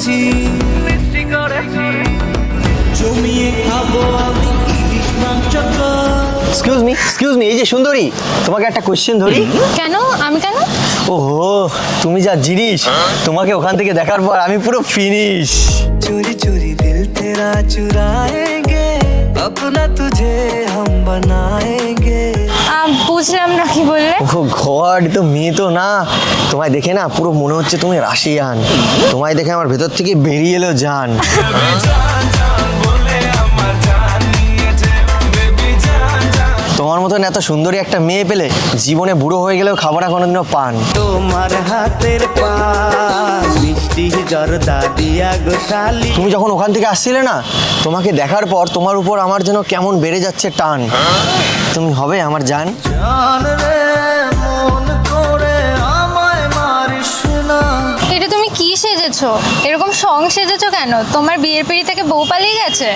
করেছি জমিয়ে খাবো আমি ইলিশ মাংস। এক্সকিউজ মি, এই যে সুন্দরী, তোমাকে একটা কোশ্চেন ধরি। কেন? আমি কেন? ওহো, তুমি যা জিনিস, তোমাকে ওখান থেকে দেখার পর আমি পুরো ফিনিশ। चोरी चोरी दिल तेरा चुराएंगे अपना तुझे हम बनाएंगे। বুঝলাম না, কি বললে? ও গড, তো মেয়ে তো না, তোমায় দেখে না পুরো মনে হচ্ছে তুমি রাশিয়ান। তোমায় দেখে আমার ভেতর থেকে বেরিয়ে এলো জান। তোমার মতন এত সুন্দরী একটা মেয়ে পেলে জীবনে বুড়ো হয়ে গেলেও খাবো না কোনোদিনও পান। তোমার হাতের পান মিষ্টি জর্দা দিয়া গোশালি। তুমি যখন ওখান থেকে আসছিলে না, তোমাকে দেখার পর তোমার উপর আমার যেন কেমন বেড়ে যাচ্ছে টান। তুমি হবে আমার জান। জান রে মন করে আমায় মারিস না। এটা তুমি কি সেজেছো? এরকম সং সেজেছো কেন? তোমার বিয়ের পিড়ি থেকে বউ পালিয়ে গেছে,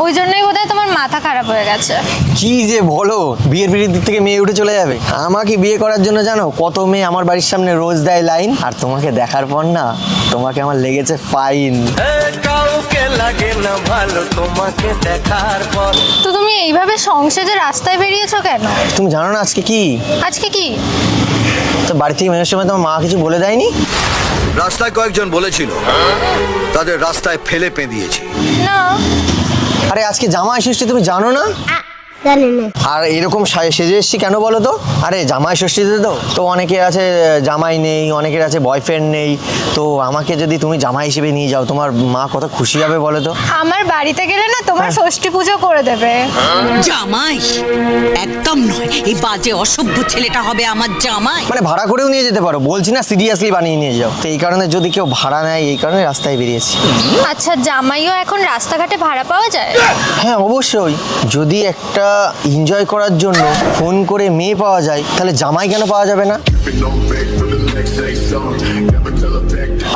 ওই জন্যই বোধহয় তোমার মাথা খারাপ হয়ে গেছে। কি যে বলো, বিয়ের পিড়ির দিক থেকে মেয়ে উঠে চলে যাবে? আমাকে বিয়ে করার জন্য জানো কত মেয়ে আমার বাড়ির সামনে রোজ দেয় লাইন, আর তোমাকে দেখার পর না তোমাকে আমার লেগেছে ফাইন। কাউকে লাগে না ভালো তোমাকে দেখার পর। তো তুমি এইভাবে সং সেজে রাস্তায় বেরিয়েছো কেন? তুমি জানো না আজকে কি? আজকে কি? তো বাড়ি থেকে মেয়ের সময় তোমার মা কিছু বলে দেয়নি? রাস্তায় কয়েকজন বলেছিল, তাদের রাস্তায় ফেলে পেঁদিয়েছি। না। আরে আজকে জামাই ষষ্ঠী, তুমি জানো না? আর এরকম সেজে এসছি কেন বলো তো? আরে জামাই ষষ্ঠীতে তো অনেকে আছে জামাই নেই, অনেকের আছে বয়ফ্রেন্ড নেই, তো আমাকে যদি তুমি জামাই হিসেবে নিয়ে যাও, তোমার মা কত খুশি হবে বলো তো। আমার বাড়িতে গেলে না তোমার ষষ্ঠী পুজো করে দেবে। জামাই? একদম নয়, এই বাজে অসভ্য ছেলেটা হবে আমার জামাই। মানে ভাড়া করেও নিয়ে যেতে পারো, বলছি না সিরিয়াসলি বানিয়ে নিয়ে যাও। তো এই কারণে যদি কেউ ভাড়া নেয়, এই কারণে রাস্তায় বেরিয়েছি। আচ্ছা, জামাইও এখন রাস্তাঘাটে ভাড়া পাওয়া যায়? হ্যাঁ অবশ্যই, যদি একটা এনজয় করার জন্য ফোন করে মেয়ে পাওয়া যায়, তাহলে জামাই কেন পাওয়া যাবে না?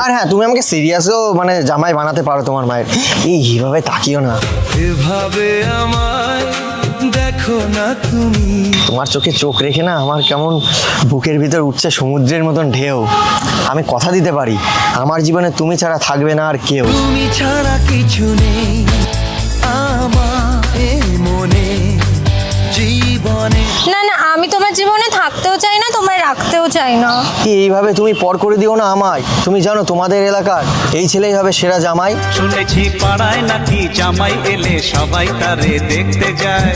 আর হ্যাঁ, তুমি আমাকে সিরিয়াসও মানে জামাই বানাতে পারো তোমার মায়ের। এইভাবে তাকিও না, এভাবে আমায় দেখো না তুমি। তোমার চোখে চোখ রেখে না আমার কেমন বুকের ভিতর উঠছে সমুদ্রের মতন ঢেউ। আমি কথা দিতে পারি, আমার জীবনে তুমি ছাড়া থাকবে না আর কেউ। তুমি ছাড়া কিছু নেই আমার এই মনে জীবনে। না না, আমি তোমার জীবনে থাকতেও চাই না, তোমায় রাখতেও চাই না। কি এইভাবে তুমি পর করে দিও না আমায়। তুমি জানো তোমাদের এলাকার এই ছেলেই হবে সেরা জামাই। শুনেছি পাড়ায় নাকি জামাই এলে সবাই তারে দেখতে যায়।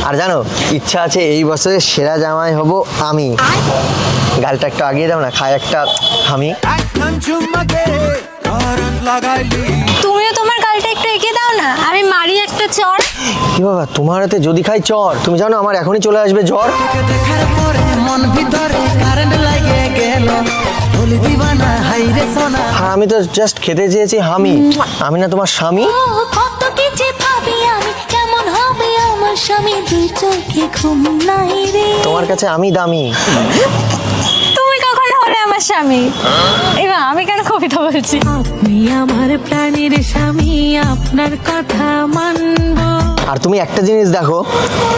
আর জানো, ইচ্ছা আছে এই বছরের সেরা জামাই হব আমি। গালটা একটু আগিয়ে দাও না, খায় একটা আমি। তুমিও তোমার গালটা একটু এগিয়ে দাও না, আমি মারি একটা চড়। কি বাবা, তোমার হাতে যদি খাই চর, তুমি জানো আমার এখনই চলে আসবে জ্বর। দেখার পরে মন ভিতরে কারেন্ট লাগে গেল, বলি দিবানা হাইরে সোনা। আর আমি তো জাস্ট খেতে চেয়েছি আমি না তোমার স্বামী। কত কিছু ভাবি আমি, কেমন হবে আমার স্বামী, দুই চোখে ঘুম নাই রে। তোমার কাছে আমি দামি। তুমি কখন হলে আমার স্বামী? এবার আমি কেন কবিতা বলছি? আপনি আমার প্রাণের স্বামী, আপনার কথা মানব। আর তুমি একটা জিনিস দেখো,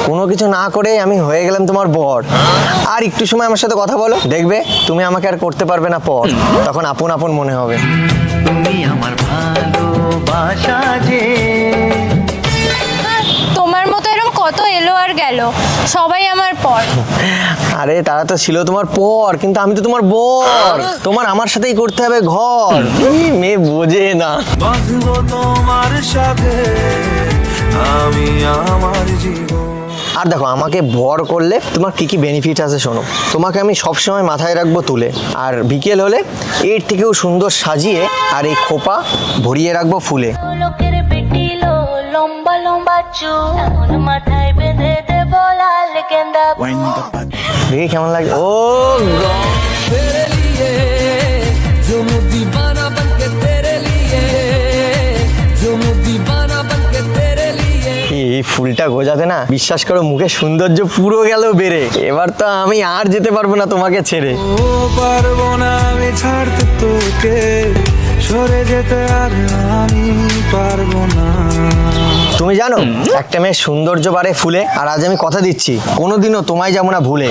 কোনো কিছু না করে আমি হয়ে গেলাম তোমার বর। আর একটু সময় আমার সাথে কথা বলো, দেখবে তুমি আমাকে আর করতে পারবে না পর, তখন আপন আপন মনে হবে। তুমি আমার ভালোবাসা যে। তোমার মতো এরকম কত এলো আর গেল, সবাই আমার পর। আরে তারা তো ছিল তোমার পর, কিন্তু আমি তো তোমার বর। তোমার আমার সাথেই করতে হবে ঘর। মেয়ে বোঝে না। বাঁধবো তোমার সাথে আমি আমার জীবন। আর দেখো, আমাকে বর করলে তোমার কি কি বেনিফিট আছে শোনো। তোমাকে আমি সবসময় মাথায় রাখবো তুলে, আর বিকেল হলে এর থেকেও সুন্দর সাজিয়ে আর এই খোপা ভরিয়ে রাখবো ফুলে। লোকের পেটিলো লম্বা লম্বা চুল, এখন মাথায় বেঁধে দেব লাল গেন্দা ফুল। দেখি কেমন লাগে। ও तेरे लिए जो मैं दीवाना बनके तेरे लिए, जो मैं दीवाना बनके तेरे लिए। এই ফুলটা গোজাতে না, বিশ্বাস করো মুখে সৌন্দর্য পুরো গেল বেড়ে। এবার তো আমি আর যেতে পারবো না তোমাকে ছেড়ে। ও পারবো না আমি ছাড়তে তোকে, সরে যেতে আর আমি পারবো না। তুমি জানো একটা মেয়ের সৌন্দর্য বাড়ে ফুলে, আর আজ আমি কথা দিচ্ছি কোনোদিনও তোমায় যাবো না ভুলে।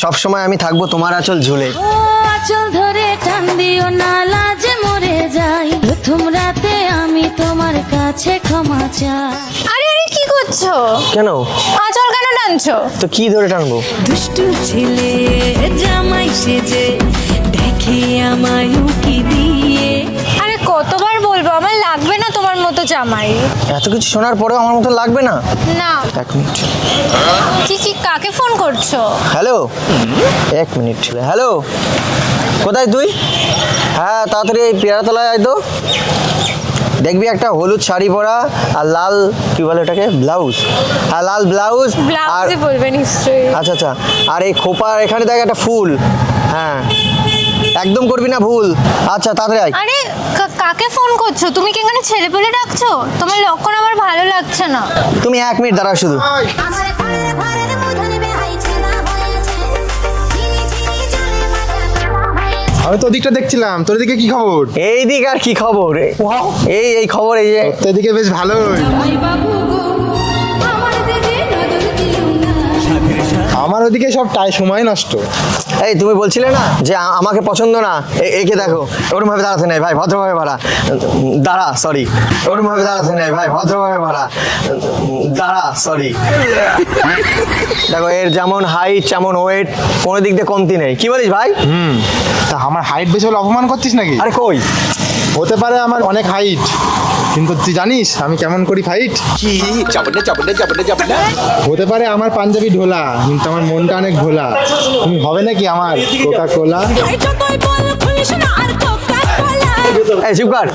সব সময় আমি থাকবো তোমার আঁচল ঝুলে। ও আঁচল ধরে টান দিও না লাজে মরে যাই প্রথম রাতে আমি তোমার কাছে ক্ষমা চাই। আরে আরে কি করছো? কেন? আঁচল কেন টানছো? তো কি ধরে টানবো? দুষ্টু ছেলে জামাই সেজে দেখে আমায় উকি দিয়ে। আরে কতবার বলবো আমার লাগবে না তোমার মতো জামাই। এত কিছু শোনার পরেও আমার মতো লাগবে না? না। এক মিনিট। কি কাকে ফোন করছো? হ্যালো, এক মিনিট। হ্যালো, কোথায় তুই? হ্যাঁ তাড়াতাড়ি এই পেয়ারাতলায় আয় তো। দেখবি একটা হলুদ শাড়ি পরা আর লাল কি বলে এটাকে ব্লাউজ, আর লাল ব্লাউজ আর ব্লাউজে বলবে নিশ্চয়ই। আচ্ছা আচ্ছা, আর এই খোপার এখানে দেখ একটা ফুল। হ্যাঁ একদম করবি না ভুল। আচ্ছা তাড়াতাড়ি আয়। আরে কাকে ফোন করছো? তুমি কি এখানে ছেলে পেলে ডাকছো? তোমার লক্ষণ আমার ভালো লাগছে না। তুমি এক মিনিট দাঁড়াও শুধু। আমি তো ওদিকটা দেখছিলাম, তোর দিকে কি খবর? এই দিক আর কি খবর? এই খবর এই যে তোর দিকে বেশ ভালোই। আমার ওদিকে সব সময় নষ্ট। এই তুমি বলছিলে না যে আমাকে পছন্দ না, একে দেখো। ওরম ভাবে দাঁড়াতে নেই ভাই, ভদ্রভাবে দাঁড়া সরি। ওরম ভাবে দাঁড়াতে নেই ভাই, ভদ্রভাবে দাঁড়া সরি। দেখো এর যেমন হাইট যেমন ওয়েট কোনো দিক দিয়ে কমতি নেই। কি বলিস ভাই? তা আমার হাইট বেশি হলে অপমান করছিস নাকি? আরে কই, হতে পারে আমার অনেক হাইট, কিন্তু তুই জানিস আমি কেমন করি ফাইট? কি চাপড়ে হতে পারে আমার পাঞ্জাবি ঢোলা, কিন্তু আমার মনটা অনেক ভোলা। তুমি হবে নাকি আমার কোকা কোলা? এই চুপ কর।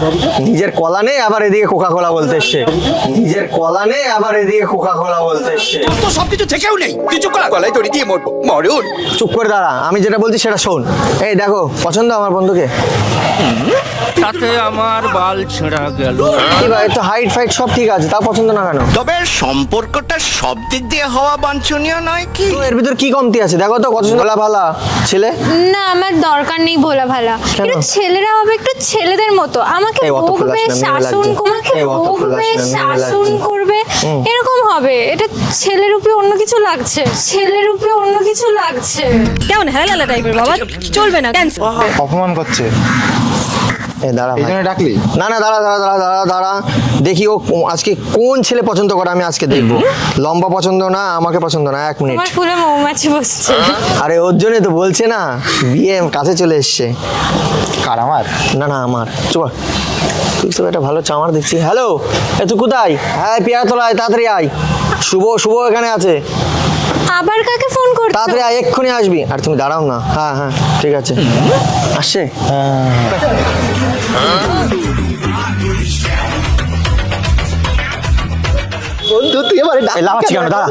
নিজের কলা নেই আবার এদিকে কোকা কোলা বলতে এসছে। নিজের কলা নেই আবার এদিকে কোকা কোলা বলতে এসছে। তো সবকিছু থেকেও নেই, তুই চুপ কর, গলায় দড়ি দিয়ে মরবো মরুন। চুপ করে দাঁড়া, আমি যেটা বলছি সেটা শোন। এই দেখো পছন্দ আমার বন্ধুকে? তাতে আমার বাল ছেঁড়া গেল। কি ভাই, তো হাইট ফাইট সব ঠিক আছে, তা পছন্দ না কেন? তবে সম্পর্কটা সব দিক দিয়ে হওয়া বাঞ্ছনীয় নয় কি? তো এর ভিতর কি কমতি আছে? দেখো তো কত সুন্দর ভালা ছেলে। না আমার দরকার নেই ভোলা ভালা। কেন? একটু ছেলেরা হবে একটু ছেলেদের মতো। আমাকে এই অত বকবে, ফুলাস না, মেয়ে শাসন লাগছে। আমাকে এই অত ফুলাস বকবে, না, মেয়ে শাসন লাগছে। করবে, এরকম হবে। এটা ছেলের উপরে অন্য কিছু লাগছে, ছেলের উপরে অন্য কিছু লাগছে। কেমন হেলালা টাইপের বাবা, চলবে না ক্যান্সেল। অপমান করছে, এই দাঁড়া এই ভাই। জন্য ডাকলি? না না দাঁড়া দাঁড়া দাঁড়া দাঁড়া দাঁড়া, দেখি ও আজকে কোন ছেলে পছন্দ করে আমি আজকে দেখবো। লম্বা পছন্দ না, আমাকে পছন্দ না। এক মিনিট। তোমার ফুলে মৌমাছি বসছে। আরে ওর জন্যই তো বলছে না, বিয়ে কাছে চলে এসছে। কার আমার? না না আমার। চল তুই তো একটা ভালো চামার দেখছি। হ্যালো, এ তুই কোথায়? হ্যাঁ পেয়ারাতলায়, তাড়াতাড়ি আয়। শুভ শুভ এখানে আছে, আবার কাকে ফোন করছো? তাড়াতাড়ি আয়, এক্ষুনি আসবি। আর তুমি দাঁড়াও না। হ্যাঁ হ্যাঁ ঠিক আছে, আসছে। বন্ধু তুই এবারে লাগাচ্ছি কেন? দাঁড়া,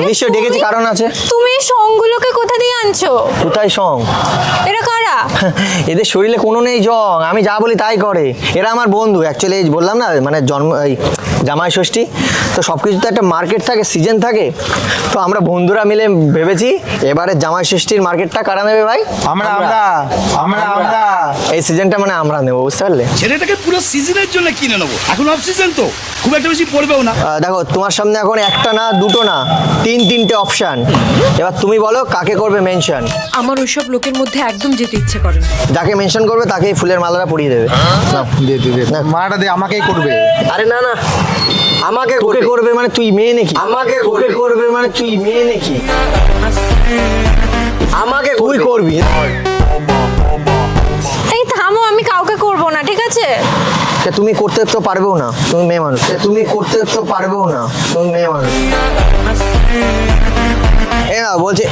নিশ্চয়ই ডেকেছি কারণ আছে। তুমি এই সঙ্গগুলোকে কোথা দিয়ে আনছো? কোথায় সং? এরা কারা? এদের শরীরে কোনো নেই জং, আমি যা বলি তাই করে। এরা আমার বন্ধু অ্যাকচুয়ালি। বললাম না মানে এই জামাই ষষ্ঠী তো সব কিছু তো একটা মার্কেট থাকে, সিজন থাকে। তো আমরা বন্ধুরা মিলে ভেবেছি এবারে জামাই ষষ্ঠীর মার্কেটটা কারা নেবে ভাই? আমরা আমরা আমরা আমরা এই সিজনটা মানে আমরা নেবো, বুঝতে পারলে? ছেলেটাকে পুরো সিজনের জন্য কিনে নেবো, এখন অফ সিজন তো খুব একটা বেশি পড়বেও না। দেখো তোমার সামনে এখন একটা না দুটো না তিনটে অপশন। এবার তুমি বলো কাকে করবে মেনশন। আমার ওইসব লোকের মধ্যে একদম যেতে ইচ্ছে করে না। যাকে মেনশন করবে তাকেই ফুলের মালাটা পরিয়ে দেবে। নাও। দে দে দে, মাটা দে, আমাকেই করবে। আরে না না, আমাকে করবে মানে তুই মেয়ে নাকি? আমাকে করবে মানে তুই মেয়ে নাকি? আমাকে তুই করবি। এই থামো, আমি কাউকে করব না, ঠিক আছে? তুমি করতে তো পারবেও না, তুমি মেয়ে মানুষ। তুমি করতে তো পারবেও না, তুমি মেয়ে মানুষ। এ না বলছে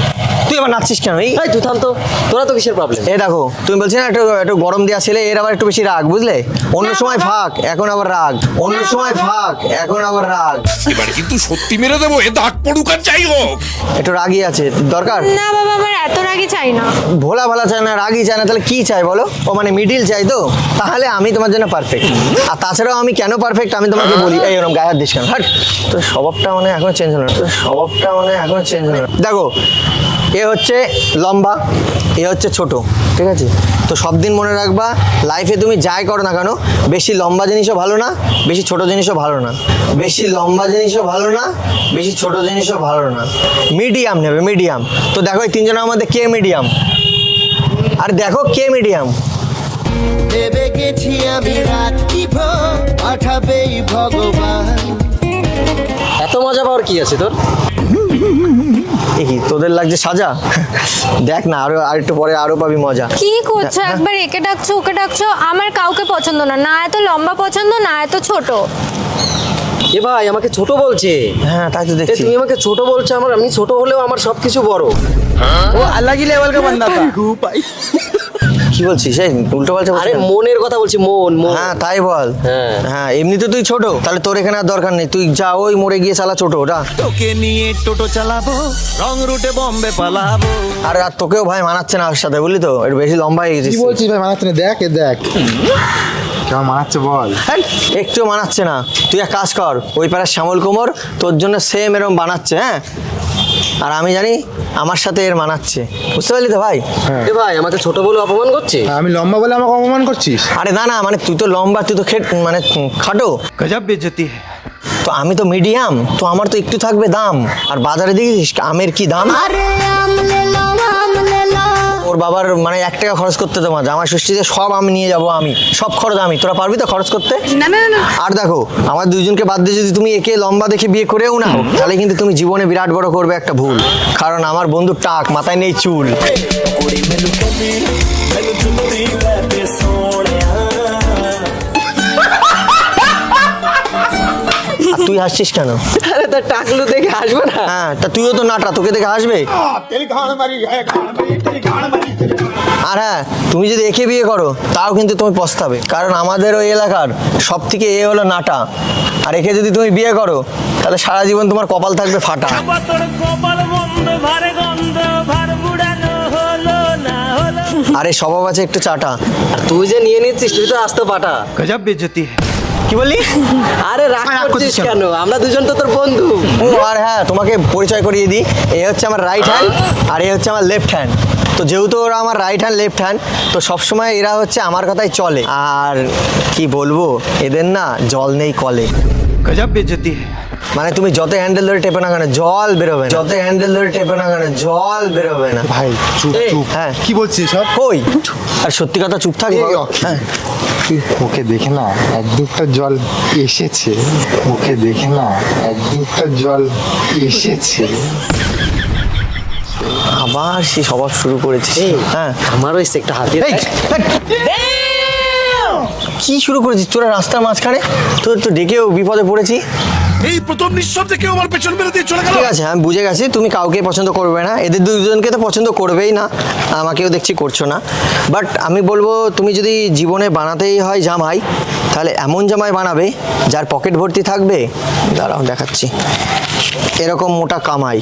তুই আবার নাচছিস কেন? এই তুই থাম তো, তোরা তো কিসের প্রবলেম? এই দেখো তুমি বলছি না একটু গরম দেওয়া ছেলে, এর আবার একটু বেশি রাগ, বুঝলে? অন্য সময় ফাঁক, এখন আবার রাগ। অন্য সময় ফাঁক, এখন আবার রাগ। এবারে কিন্তু সত্যি মেরে দেবো, এ দাঁত পড়ুক আর যাই হোক। একটু রাগই আছে দরকার। না বাবা, আমার এত রাগই চাই না। ভোলা ভালা চায় না, রাগই চায় না, তাহলে কি চাই বলো? ও মানে মিডিল চাই তো? তাহলে আমি তোমার জন্য পারফেক্ট। আর তাছাড়াও আমি কেন পারফেক্ট আমি তোমাকে বলি। এই ওরকম গায়ে হাত দিস কেন? হাট, তোর স্বভাবটা মানে এখনো চেঞ্জ হলো না। দেখো এ হচ্ছে লম্বা, এ হচ্ছে ছোট, ঠিক আছে? তো সব দিন মনে রাখবা লাইফে তুমি যাই করো না কেন, বেশি লম্বা জিনিসও ভালো না, বেশি ছোট জিনিসও ভালো না। বেশি লম্বা জিনিসও ভালো না, বেশি ছোট জিনিসও ভালো না। মিডিয়াম নেবে, মিডিয়াম। তো দেখো এই তিনজনের মধ্যে কে মিডিয়াম? আর দেখো কে মিডিয়াম। ভেবে গেছি আমি রাত্রি ভোর পাঠাবেই ভগবান। এত মজা পাওয়ার কি আছে তোর? কি তোদের লাগছে সাজা? দেখ না, আর একটু পরে আরো পাবি মজা। কি করছো? একবার একে ডাকছো ওকে ডাকছো। আমার কাউকে পছন্দ না, না এত লম্বা পছন্দ না এত ছোট। এ ভাই আমাকে ছোট বলছে। হ্যাঁ তাই তো দেখছি। তুমি আমাকে ছোট বলছো, আমি ছোট হলেও আমার সবকিছু বড়। ও अलग ही लेवल का बंदा था। কি বলছিস? এই উল্টো পাল্টা বলছিস? আরে মনের কথা বলছি, মন। হ্যাঁ তাই বল। হ্যাঁ এমনিতে তুই ছোট, তাহলে তোর এখানে আর দরকার নেই। তুই যা ওই মোড়ে গিয়ে চালা ছোট ওটা। তোকে নিয়ে টোটো চালাবো, রং রুটে বম্বে পালাবো। আর তোকেও ভাই মানাচ্ছে না ওর সাথে, বুঝলি তো? একটু বেশি লম্বা হয়ে গেছিস। কি বলছিস ভাই? মানাচ্ছে না? দেখ দেখ কেমন মানাচ্ছে বল। একটু মানাচ্ছে না। তুই এক কাজ কর, ওই পাড়ার শ্যামল কুমার তোর জন্য সেম এরকম বানাচ্ছে। হ্যাঁ আর আমি জানি আমার সাথে এর মানাচ্ছে, বুঝতে পারলি তো ভাই? এ ভাই আমাকে ছোট বলে অপমান করছে। আমি লম্বা বলে আমাকে অপমান করছিস? আরে না না, মানে তুই তো লম্বা, তুই তো মানে খাটো। গজব বেজতি। তো আমি তো মিডিয়াম, তো আমার তো একটু থাকবে দাম। আর বাজারে দেখেছিস আমের কি দাম? ওর বাবার মানে 1 টাকা খরচ করতে তোমার জামাই ষষ্ঠীতে সব আমি নিয়ে যাবো, আমি সব খরচ আমি। তোরা পারবি তো খরচ করতে? না না না। আর দেখো আমার দুইজনকে বাদ দিয়ে যদি তুমি একে লম্বা দেখে বিয়ে করেও নাও, তাহলে কিন্তু তুমি জীবনে বিরাট বড় করবে একটা ভুল। কারণ আমার বন্ধু টাক, মাথায় নেই চুল। তুই হাসছিস কেন? আরে তার টাকলু দেখে হাসবে না? হ্যাঁ তা তুইও তো নাটা, তোকে দেখে হাসবে। আর হ্যাঁ তুমি যদি একে বিয়ে করো তাও কিন্তু তুমি পস্তাবে, কারণ আমাদের ওই এলাকার সব থেকে এ হলো নাটা। আর একে যদি তুমি বিয়ে করো তাহলে সারা জীবন তোমার কপাল থাকবে ফাটা। আরে স্বভাব আছে একটু চাটা। আর তুই যে নিয়ে নিচ্ছিস, তুই তো আসতে পাটা। গজব বেজতি। কি বললি? আরে রাগ করছিস কেন? আমরা দুজন তো তোর বন্ধু। ও আর হ্যাঁ তোমাকে পরিচয় করিয়ে দিই, এ হচ্ছে আমার রাইট হ্যান্ড আর এ হচ্ছে আমার লেফট হ্যান্ড। তো যেহেতু ওরা আমার রাইট হ্যান্ড লেফট হ্যান্ড, তো সবসময় এরা হচ্ছে আমার কথাই চলে। আর কি বলবো, এদের না জল নেই কলে। গজব বেজতি। মানে তুমি যত হ্যান্ডেল ধরে টেপে না কেন জল বেরোবে না, যত হ্যান্ডেল ধরে টেপে না কেন জল বেরোবে না। ভাই চুপ চুপ। হ্যাঁ কি বলছিস সব? ওই আর সত্যি কথা চুপ থাক। হ্যাঁ ওকে দেখে না এক দুটা জল এসেছে, ওকে দেখে না এক দুটা জল এসেছে। আবার সে স্বভাব শুরু করেছিস। হ্যাঁ আমারও এসে একটা হাত দিয়ে এই, কি শুরু করেছিস তোরা রাস্তার মাঝখানে? তোর তো ডেকেও বিপদে পড়েছি। এই প্রথম নিঃশব্দে কেউ আমার পেছন মেরে দিয়ে চলে গেল। ঠিক আছে আমি বুঝে গেছি তুমি কাউকে পছন্দ করবে না, এদের দুজনকে তো পছন্দ করবেই না, আমাকেও দেখছি করছো না। বাট আমি বলবো তুমি যদি জীবনে বানাতেই হয় জামাই, তাহলে এমন জামাই বানাবে যার পকেট ভর্তি থাকবে। দাঁড়াও দেখাচ্ছি, এরকম মোটা কামাই।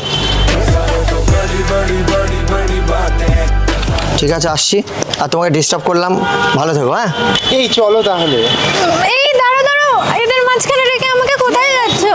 ঠিক আছে আসছি, আর তোমাকে ডিস্টার্ব করলাম, ভালো থেকো। হ্যাঁ এই চলো তাহলে। এই দাঁড়ো দাঁড়ো, এদের মাঝখানে রেখে আমাকে কোথায় যাচ্ছো?